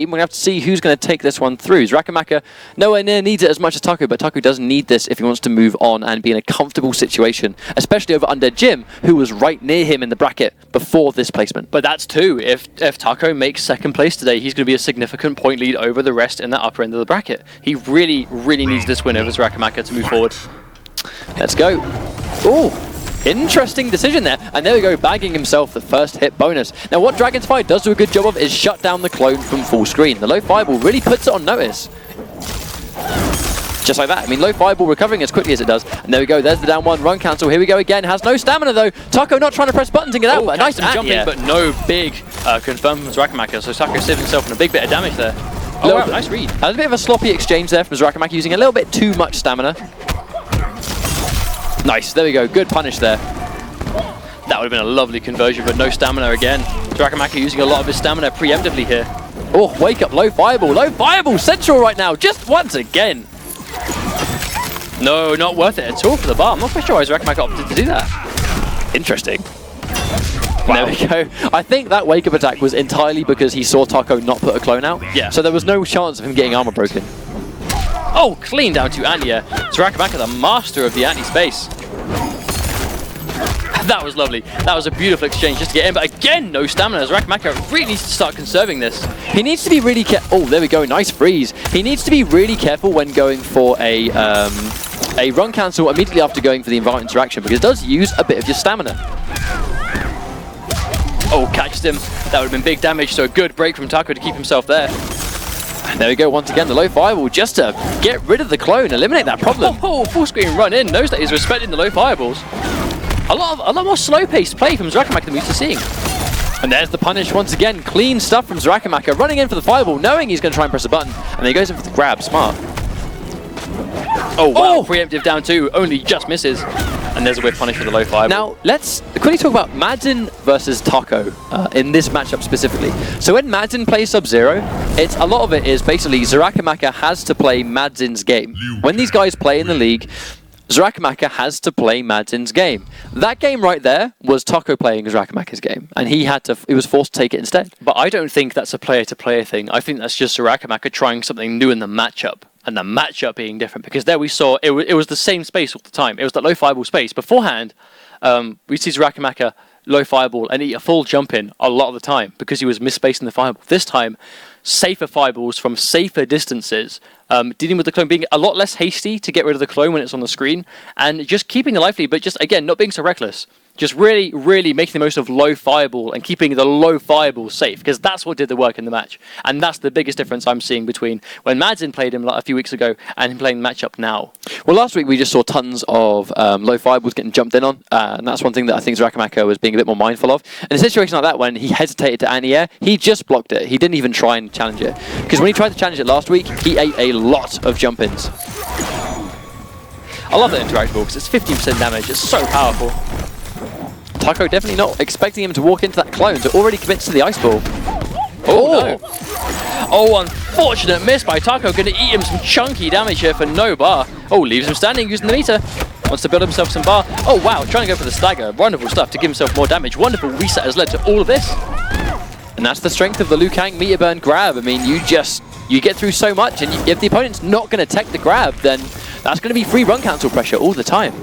We're going to have to see who's going to take this one through. Xarakamaka nowhere near needs it as much as Taco, but Taco does need this if he wants to move on and be in a comfortable situation, especially over Undead Jim, who was right near him in the bracket before this placement. But that's too. If Taco makes second place today, he's going to be a significant point lead over the rest in the upper end of the bracket. He really, really needs this win over Xarakamaka to move forward. Let's go. Oh! Interesting decision there, and there we go, bagging himself the first hit bonus. Now what Dragonfly does do a good job of is shut down the clone from full screen. The low fireball really puts it on notice. Just like that. I mean, low fireball recovering as quickly as it does. And there we go, there's the down one, run cancel. Here we go again, has no stamina though. Taco not trying to press buttons and get out, but a nice jumping, but no big confirm from Xarakamaka, so Taco saved himself in a big bit of damage there. Oh wow, nice read. That was a bit of a sloppy exchange there from Xarakamaka, using a little bit too much stamina. Nice, there we go, good punish there. That would have been a lovely conversion, but no stamina again. Xarakamaka using a lot of his stamina preemptively here. Oh, wake up, low fireball central right now, just once again. No, not worth it at all for the bar. I'm not quite sure why Xarakamaka opted to do that. Interesting. Wow. There we go. I think that wake up attack was entirely because he saw Taco not put a clone out. Yeah. So there was no chance of him getting armor broken. Oh, clean down to Anti. Xarakamaka, the master of the anti-space. That was lovely. That was a beautiful exchange just to get in, but again, no stamina. Xarakamaka really needs to start conserving this. He needs to be really careful. Oh, there we go. Nice freeze. He needs to be really careful when going for a run cancel immediately after going for the environment interaction, because it does use a bit of your stamina. Oh, catches him. That would have been big damage, so a good break from Taco to keep himself there. And there we go, once again, the low fireball just to get rid of the clone, eliminate that problem. Oh, full screen run in, knows that he's respecting the low fireballs. A lot more slow-paced play from Xarakamaka than we're used to seeing. And there's the punish once again, clean stuff from Xarakamaka, running in for the fireball, knowing he's going to try and press a button, and then he goes in for the grab, smart. Oh wow, preemptive down two, only just misses. And there's a whip punish for the low fireball. Now, let's quickly talk about Madden versus Taco in this matchup specifically. So when Madden plays Sub-Zero, a lot of it is basically Xarakamaka has to play Madden's game. When these guys play in the league, Xarakamaka has to play Madden's game. That game right there was Taco playing Xarakamaka's game, and he was forced to take it instead. But I don't think that's a player-to-player thing. I think that's just Xarakamaka trying something new in the matchup, and the matchup being different, because there we saw it was the same space all the time. It was that low fireball space. Beforehand, we see Xarakamaka low fireball and eat a full jump in a lot of the time because he was misspacing the fireball. This time, safer fireballs from safer distances, dealing with the clone, being a lot less hasty to get rid of the clone when it's on the screen, and just keeping it lively, but just, again, not being so reckless. Just really, really making the most of low fireball and keeping the low fireball safe, because that's what did the work in the match. And that's the biggest difference I'm seeing between when Madsen played him a few weeks ago and him playing the matchup now. Well, last week we just saw tons of low fireballs getting jumped in on, and that's one thing that I think Xarakamaka was being a bit more mindful of. In a situation like that, when he hesitated to anti-air, he just blocked it. He didn't even try and challenge it. Because when he tried to challenge it last week, he ate a lot of jump-ins. I love that interactable because it's 15% damage. It's so powerful. Taco definitely not expecting him to walk into that clone, so already commits to the ice ball. Oh, no. Oh, unfortunate miss by Taco. Going to eat him some chunky damage here for no bar. Oh, leaves him standing using the meter. Wants to build himself some bar. Oh, wow, trying to go for the stagger. Wonderful stuff to give himself more damage. Wonderful reset has led to all of this. And that's the strength of the Liu Kang meter burn grab. I mean, you get through so much, and if the opponent's not going to tech the grab, then that's going to be free run cancel pressure all the time.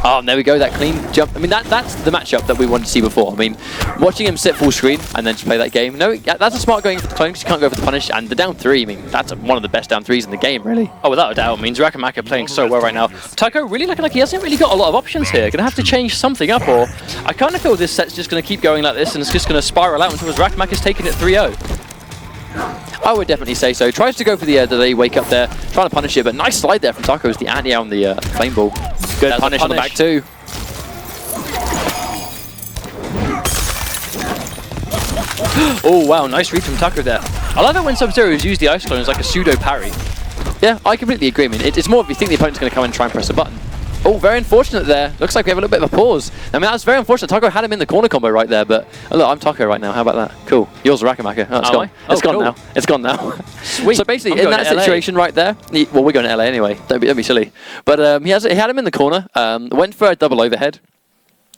Oh, and there we go, that clean jump. I mean, that's the matchup that we wanted to see before. I mean, watching him sit full screen and then just play that game. No, that's a smart going for the clone because you can't go for the punish. And the down three, I mean, that's one of the best down threes in the game, really. Oh, without a doubt. I mean, Xarakamaka playing so well right now. Taco really looking like he hasn't really got a lot of options here. Going to have to change something up, or I kind of feel this set's just going to keep going like this and it's just going to spiral out until Xarakamaka's taking it 3-0. I would definitely say so. Tries to go for the delay wake up there, trying to punish it, but nice slide there from Taco as the anti on the flame ball. Good punish on the back too. Oh wow, nice read from Taco there. I love it when Sub-Zero's use the ice clone as like a pseudo parry. Yeah, I completely agree. I mean, it's more if you think the opponent's going to come and try and press a button. Oh, very unfortunate there. Looks like we have a little bit of a pause. I mean, that was very unfortunate. Taco had him in the corner combo right there, but oh, look, I'm Taco right now. How about that? Cool. Yours Xarakamaka. Oh, it's gone. It's gone now. It's gone now. Sweet. So basically, in that situation right there, well, we're going to LA anyway. Don't be silly. But he had him in the corner. Went for a double overhead.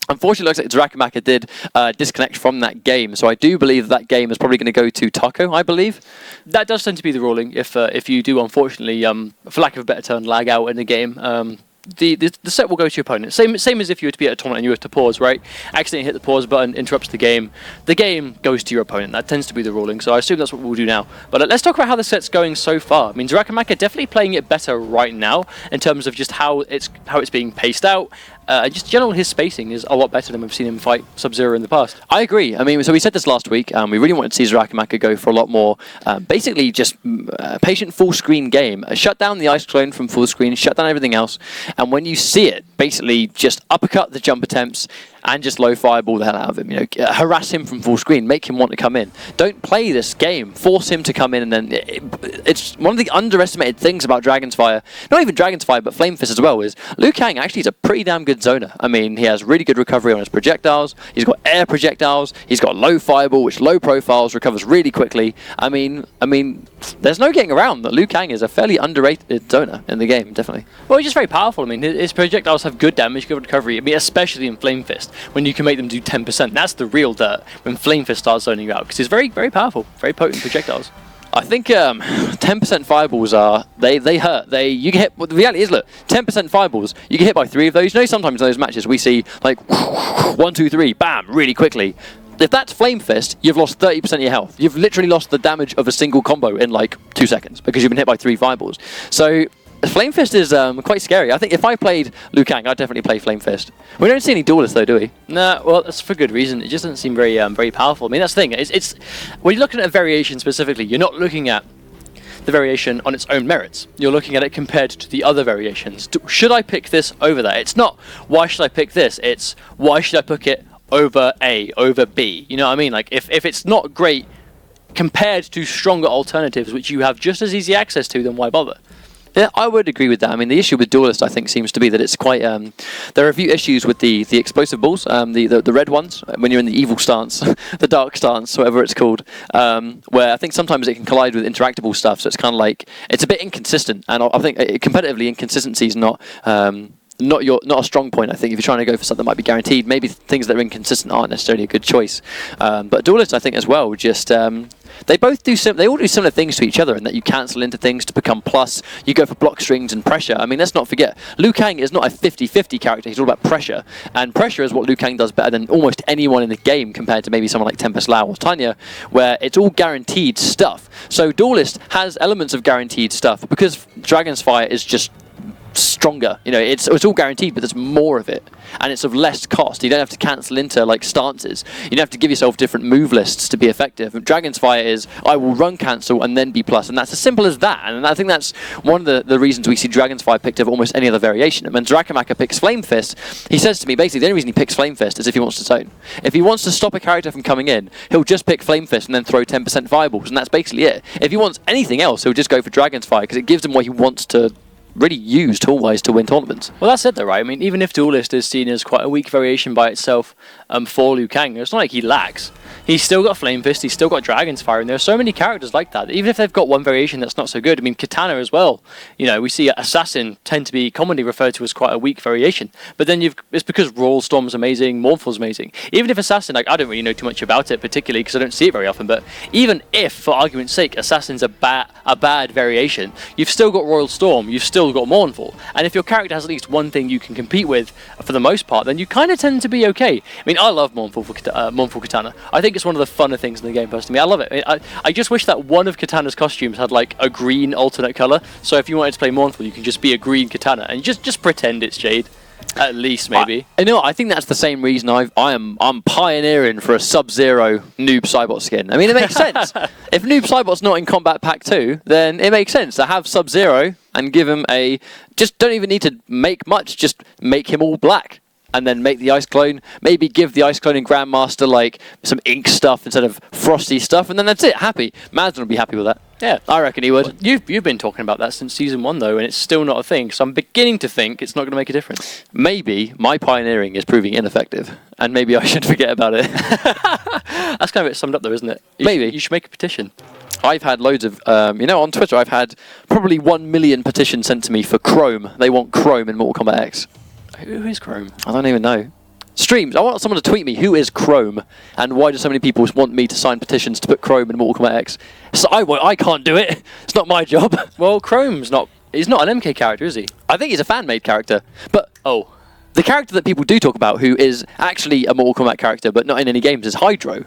Unfortunately, it looks like Xarakamaka did disconnect from that game, so I do believe that game is probably going to go to Taco, I believe. That does tend to be the ruling if you do, unfortunately, for lack of a better term, lag out in the game. The set will go to your opponent. Same as if you were to be at a tournament and you were to pause, right? Accidentally hit the pause button, interrupts the game. The game goes to your opponent. That tends to be the ruling, so I assume that's what we'll do now. But let's talk about how the set's going so far. I mean, Xarakamaka definitely playing it better right now in terms of just how it's being paced out. Just general, his spacing is a lot better than we've seen him fight Sub-Zero in the past. I agree. I mean, so we said this last week. We really wanted to see Xarakamaka go for a lot more, basically just patient full screen game. Shut down the ice clone from full screen, shut down everything else, and when you see it, basically just uppercut the jump attempts and just low fireball the hell out of him. You know, harass him from full screen, make him want to come in. Don't play this game. Force him to come in, and then it's one of the underestimated things about Dragon's Fire. Not even Dragon's Fire, but Flame Fist as well. Is Liu Kang actually is a pretty damn good zoner. I mean, he has really good recovery on his projectiles. He's got air projectiles. He's got low fireball, which low profiles, recovers really quickly. I mean, there's no getting around that Liu Kang is a fairly underrated zoner in the game, definitely. Well, he's just very powerful. I mean, his projectiles have good damage, good recovery. I mean, especially in Flame Fist, when you can make them do 10%. That's the real dirt when Flame Fist starts zoning you out, because he's very, very powerful, very potent projectiles. I think 10% fireballs they hurt. You get hit. Well, the reality is, look, 10% fireballs, you get hit by 3 of those. You know, sometimes in those matches we see like 1, 2, 3, bam, really quickly. If that's Flame Fist, you've lost 30% of your health. You've literally lost the damage of a single combo in like 2 seconds because you've been hit by 3 fireballs. So Flame Fist is quite scary. I think if I played Liu Kang, I'd definitely play Flame Fist. We don't see any duelists though, do we? No, well, that's for good reason. It just doesn't seem very very powerful. I mean, that's the thing. It's when you're looking at a variation specifically, you're not looking at the variation on its own merits. You're looking at it compared to the other variations. Should I pick this over that? It's not why should I pick this. It's why should I pick it over A, over B. You know what I mean? Like if it's not great compared to stronger alternatives which you have just as easy access to, then why bother? Yeah, I would agree with that. I mean, the issue with Duelist, I think, seems to be that it's quite... there are a few issues with the explosive balls, the red ones, when you're in the evil stance, the dark stance, whatever it's called, where I think sometimes it can collide with interactable stuff, so it's kind of like... It's a bit inconsistent, and I think competitively inconsistency is not a strong point. I think if you're trying to go for something that might be guaranteed, maybe things that are inconsistent aren't necessarily a good choice. But Duelist, I think, as well, just... They all do similar things to each other in that you cancel into things to become plus. You go for block strings and pressure. I mean, let's not forget, Liu Kang is not a 50-50 character. He's all about pressure. And pressure is what Liu Kang does better than almost anyone in the game compared to maybe someone like Tempest Lau or Tanya, where it's all guaranteed stuff. So Duelist has elements of guaranteed stuff because Dragon's Fire is just stronger. You know, it's all guaranteed, but there's more of it, and it's of less cost. You don't have to cancel into like stances. You don't have to give yourself different move lists to be effective. Dragon's Fire is I will run cancel and then be plus, and that's as simple as that. And I think that's one of the reasons we see Dragon's Fire picked over almost any other variation. And when Xarakamaka picks Flame Fist, he says to me basically the only reason he picks Flame Fist is if he wants to zone. If he wants to stop a character from coming in, he'll just pick Flame Fist and then throw 10% fireballs, and that's basically it. If he wants anything else, he'll just go for Dragon's Fire because it gives him what he wants to really use tool-wise to win tournaments. Well, that's it though, right? I mean, even if Duelist is seen as quite a weak variation by itself for Liu Kang, it's not like he lacks. He's still got Flame Fist, he's still got Dragon's Fire, and there are so many characters like that. Even if they've got one variation that's not so good, I mean, Katana as well. You know, we see Assassin tend to be commonly referred to as quite a weak variation, but then it's because Royal Storm's amazing, Mournful's amazing. Even if Assassin, like, I don't really know too much about it particularly because I don't see it very often, but even if, for argument's sake, Assassin's a bad variation, you've still got Royal Storm, you've still got Mournful, and if your character has at least one thing you can compete with for the most part, then you kind of tend to be okay. I mean, I love Mournful Katana. I think it's one of the funner things in the game, personally. I love it. I just wish that one of Katana's costumes had like a green alternate color, so if you wanted to play Mournful, you can just be a green Katana and just pretend it's Jade. At least, maybe. I think that's the same reason I'm pioneering for a Sub-Zero Noob Cybot skin. I mean, it makes sense. If Noob Cybot's not in Combat Pack 2, then it makes sense to have Sub-Zero and give him just don't even need to make much, just make him all black. And then make the Ice Clone, maybe give the Ice Clone and Grandmaster like some ink stuff instead of frosty stuff, and then that's it, happy. Madden would be happy with that. Yeah, I reckon he would. Well, you've been talking about that since Season 1 though, and it's still not a thing, so I'm beginning to think it's not going to make a difference. Maybe my pioneering is proving ineffective, and maybe I should forget about it. That's kind of it summed up though, isn't it? You should make a petition. I've had loads of, on Twitter I've had probably 1 million petitions sent to me for Chrome. They want Chrome in Mortal Kombat X. Who is Chrome? I don't even know. streams, I want someone to tweet me who is Chrome and why do so many people want me to sign petitions to put Chrome in Mortal Kombat X. So I can't do it. It's not my job. Well, Chrome's not. He's not an MK character, is he? I think he's a fan-made character. But the character that people do talk about who is actually a Mortal Kombat character but not in any games is Hydro.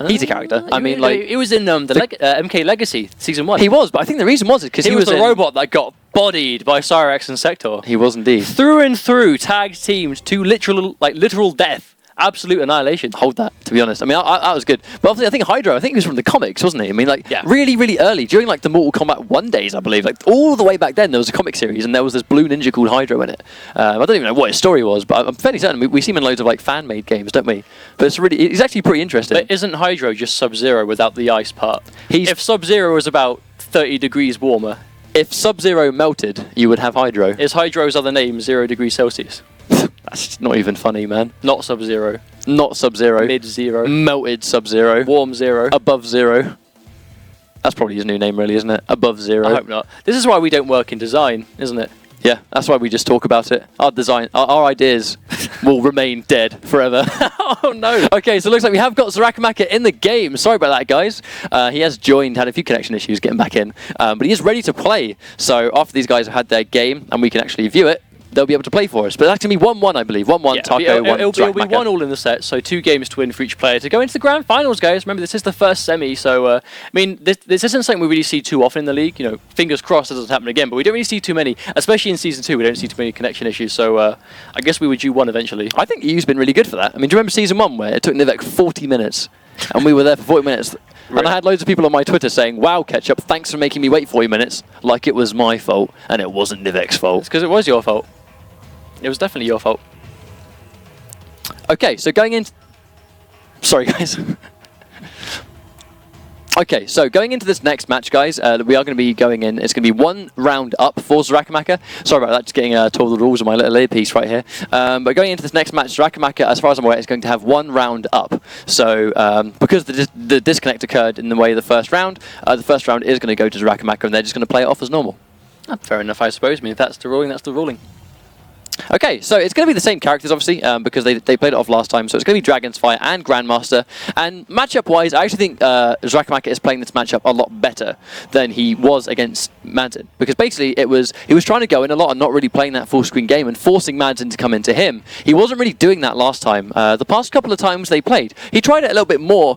He's a character. I mean, like he was in MK Legacy Season 1. He was, but I think the reason was because he was the robot that got bodied by Cyrax and Sector. He was indeed. Through and through, tag teamed to literal death. Absolute annihilation. Hold that, to be honest. I mean, that was good. But obviously, I think Hydro, he was from the comics, wasn't he? I mean, like, really, really early, during like the Mortal Kombat 1 days, I believe. Like, all the way back then, there was a comic series, and there was this blue ninja called Hydro in it. I don't even know what his story was, but I'm fairly certain we see him in loads of like fan-made games, don't we? But it's actually pretty interesting. But isn't Hydro just Sub-Zero without the ice part? If Sub-Zero was about 30 degrees warmer, if Sub-Zero melted, you would have Hydro. Is Hydro's other name 0 degrees Celsius? That's not even funny, man. Not Sub-Zero. Not Sub-Zero. Mid-Zero. Melted Sub-Zero. Warm Zero. Above Zero. That's probably his new name, really, isn't it? Above Zero. I hope not. This is why we don't work in design, isn't it? Yeah, that's why we just talk about it. Our design, our ideas will remain dead forever. Oh no. Okay, so it looks like we have got Xarakamaka in the game. Sorry about that, guys. He has joined, had a few connection issues getting back in, but he is ready to play. So after these guys have had their game and we can actually view it, they'll be able to play for us. But that's going to be 1-1, I believe. 1-1, Taco, 1 it'll be 1 all in the set, so 2 games to win for each player to go into the grand finals, guys. Remember, this is the first semi, so, I mean, this isn't something we really see too often in the league. You know, fingers crossed it doesn't happen again, but we don't really see too many, especially in Season 2, we don't see too many connection issues, so I guess we would do 1 eventually. I think EU's been really good for that. I mean, do you remember Season 1 where it took Nivek 40 minutes, and we were there for 40 minutes? And I had loads of people on my Twitter saying, wow, Ketchup, thanks for making me wait 40 minutes, like it was my fault, and it wasn't Nivek's fault. It's because it was your fault. It was definitely your fault. Okay, so going in... Sorry, guys. Okay, so going into this next match, guys, we are going to be going in. It's going to be 1 round up for Xarakamaka. Sorry about that, just getting told the rules of my little earpiece right here. But going into this next match, Xarakamaka, as far as I'm aware, is going to have 1 round up. So because the disconnect occurred in the way of the first round is going to go to Xarakamaka, and they're just going to play it off as normal. Fair enough, I suppose. I mean, if that's the ruling, that's the ruling. Okay, so it's going to be the same characters, obviously, because they played it off last time. So it's going to be Dragon's Fire and Grandmaster. And matchup-wise, I actually think Xarakamaka is playing this matchup a lot better than he was against Madsen. Because basically, he was trying to go in a lot and not really playing that full-screen game and forcing Madsen to come into him. He wasn't really doing that last time. The past couple of times they played, he tried it a little bit more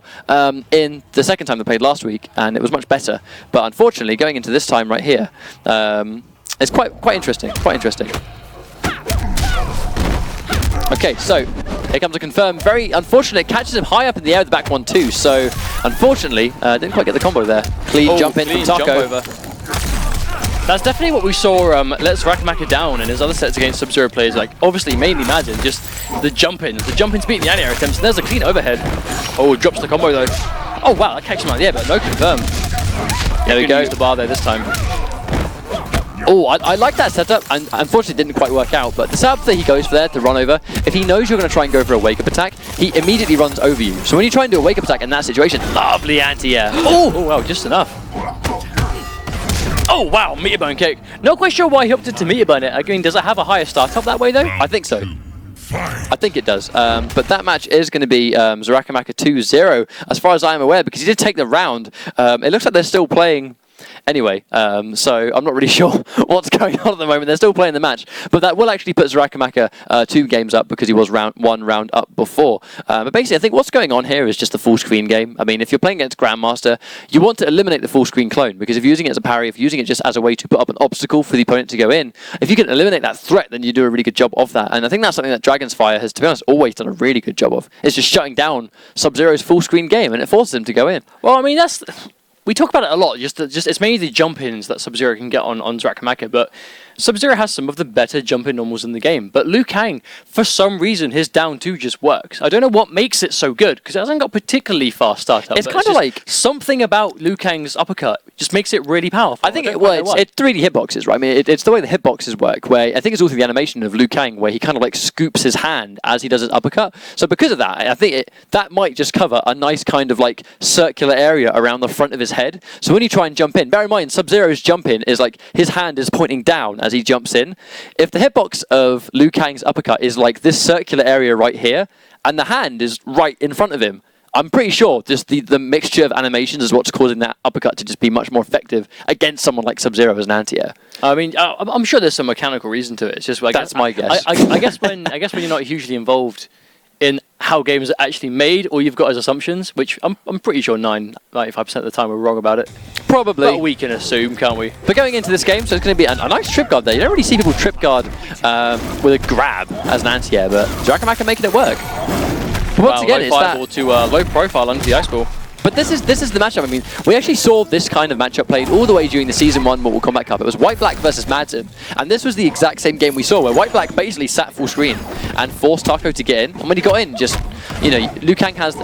in the second time they played last week, and it was much better. But unfortunately, going into this time right here, it's quite interesting. Quite interesting. Okay, so here comes a confirm. Very unfortunate. Catches him high up in the air with the back 1-2. So unfortunately, didn't quite get the combo there. Clean jump in from Taco. Jump over. That's definitely what we saw. Let Xarakamaka down in his other sets against Sub-Zero players. Like obviously mainly Madsen, just the jump in speed in the anti-air attempts. And there's a clean overhead. Oh, drops the combo though. Oh wow, that catches him out of the air, but no confirm. There we go. Use the bar there this time. Oh, I like that setup, and unfortunately it didn't quite work out, but the setup that he goes for there to run over, if he knows you're going to try and go for a wake-up attack, he immediately runs over you. So when you try and do a wake-up attack in that situation, lovely anti-air. Oh, wow, just enough. Oh, wow, meter burn kick. Not quite sure why he opted to meter burn it. I mean, does it have a higher startup that way, though? I think so. I think it does. But that match is going to be Xarakamaka 2-0, as far as I am aware, because he did take the round. It looks like they're still playing... Anyway, so I'm not really sure what's going on at the moment. They're still playing the match, but that will actually put Xarakamaka 2 games up because he was 1 round up before. But basically, I think what's going on here is just a full screen game. I mean, if you're playing against Grandmaster, you want to eliminate the full screen clone because if you're using it as a parry, if you're using it just as a way to put up an obstacle for the opponent to go in, if you can eliminate that threat, then you do a really good job of that. And I think that's something that Dragon's Fire has, to be honest, always done a really good job of. It's just shutting down Sub-Zero's full screen game, and it forces him to go in. Well, I mean, we talk about it a lot, just it's mainly the jump-ins that Sub-Zero can get on Xarakamaka, but Sub-Zero has some of the better jump-in normals in the game. But Liu Kang, for some reason, his down 2 just works. I don't know what makes it so good, because it hasn't got particularly fast startup. It's kind of like... something about Liu Kang's uppercut. just makes it really powerful. I think it's 3D hitboxes, right? I mean, it's the way the hitboxes work, where I think it's also the animation of Liu Kang, where he kind of like scoops his hand as he does his uppercut. So because of that, I think that might just cover a nice kind of like circular area around the front of his head. So when you try and jump in, bear in mind, Sub-Zero's jump in is like his hand is pointing down as he jumps in. If the hitbox of Liu Kang's uppercut is like this circular area right here, and the hand is right in front of him, I'm pretty sure just the mixture of animations is what's causing that uppercut to just be much more effective against someone like Sub-Zero as an anti-air. I mean, I'm sure there's some mechanical reason to it. It's just like that's my guess. I guess when you're not hugely involved in how games are actually made, all you've got is assumptions, which I'm pretty sure 95% of the time we're wrong about it. Probably. But we can assume, can't we? But going into this game, so it's going to be a nice trip guard there. You don't really see people trip guard with a grab as an anti-air, but Xarakamaka making it work. But once again, it's that to low profile under the ice ball. But this is the matchup. I mean, we actually saw this kind of matchup played all the way during the Season 1 Mortal Kombat Cup. It was White-Black versus Madsen, and this was the exact same game we saw, where White-Black basically sat full screen and forced Taco to get in. And when he got in, just, you know, Liu Kang has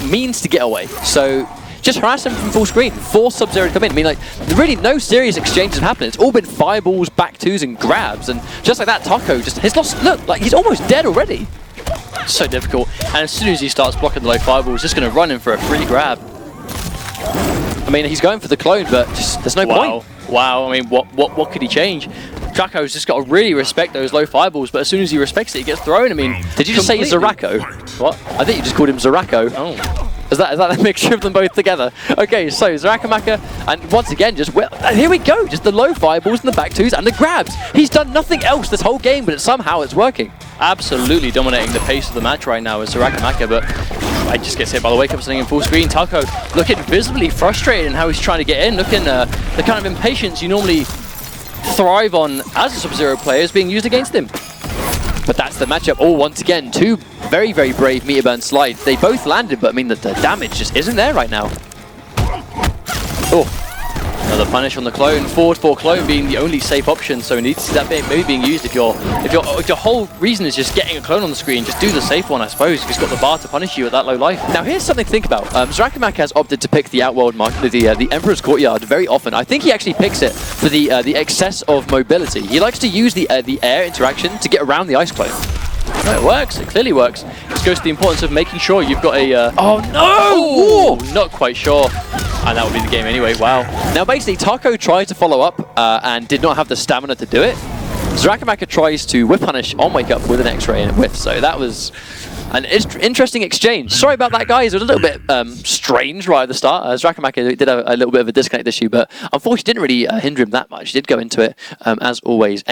means to get away. So just harass him from full screen, force Sub-Zero to come in. I mean, like, really no serious exchanges have happened. It's all been fireballs, back twos, and grabs. And just like that, Taco just has lost. Look, like he's almost dead already. So difficult, and as soon as he starts blocking the low fireball, he's just going to run in for a free grab. I mean, he's going for the clone, but just, there's no point. Wow, I mean, what could he change? Draco's just got to really respect those low fireballs, but as soon as he respects it, he gets thrown. I mean, did you just say Zarako? What? I think you just called him Zarako. Oh. Is that a mixture of them both together? Okay, so Xarakamaka, and once again, just, well, here we go, just the low fireballs and the back twos and the grabs. He's done nothing else this whole game, but somehow it's working. Absolutely dominating the pace of the match right now is Xarakamaka, but I just get hit by the wake-up sitting in full screen. Taco looking visibly frustrated in how he's trying to get in, looking the kind of impatience you normally thrive on as a Sub-Zero player is being used against him. But that's the matchup. Oh, once again, two very, very brave meter burn slides. They both landed, but I mean, the damage just isn't there right now. Oh, another punish on the clone. Forward 4 clone being the only safe option, so needs to see that maybe being used if your whole reason is just getting a clone on the screen. Just do the safe one, I suppose, if he's got the bar to punish you at that low life. Now, here's something to think about. Xarakamaka has opted to pick the Outworld mark, the Emperor's Courtyard very often. I think he actually picks it for the excess of mobility. He likes to use the air interaction to get around the ice clone. No, it works. It clearly works. This goes to the importance of making sure you've got a... oh, no! Ooh, not quite sure. And that would be the game anyway. Wow. Now, basically, Taco tried to follow up and did not have the stamina to do it. Xarakamaka tries to whip punish on wake up with an X-ray and it whiffs. So that was an interesting exchange. Sorry about that, guys. It was a little bit strange right at the start. Xarakamaka did have a little bit of a disconnect issue, but unfortunately didn't really hinder him that much. He did go into it, as always.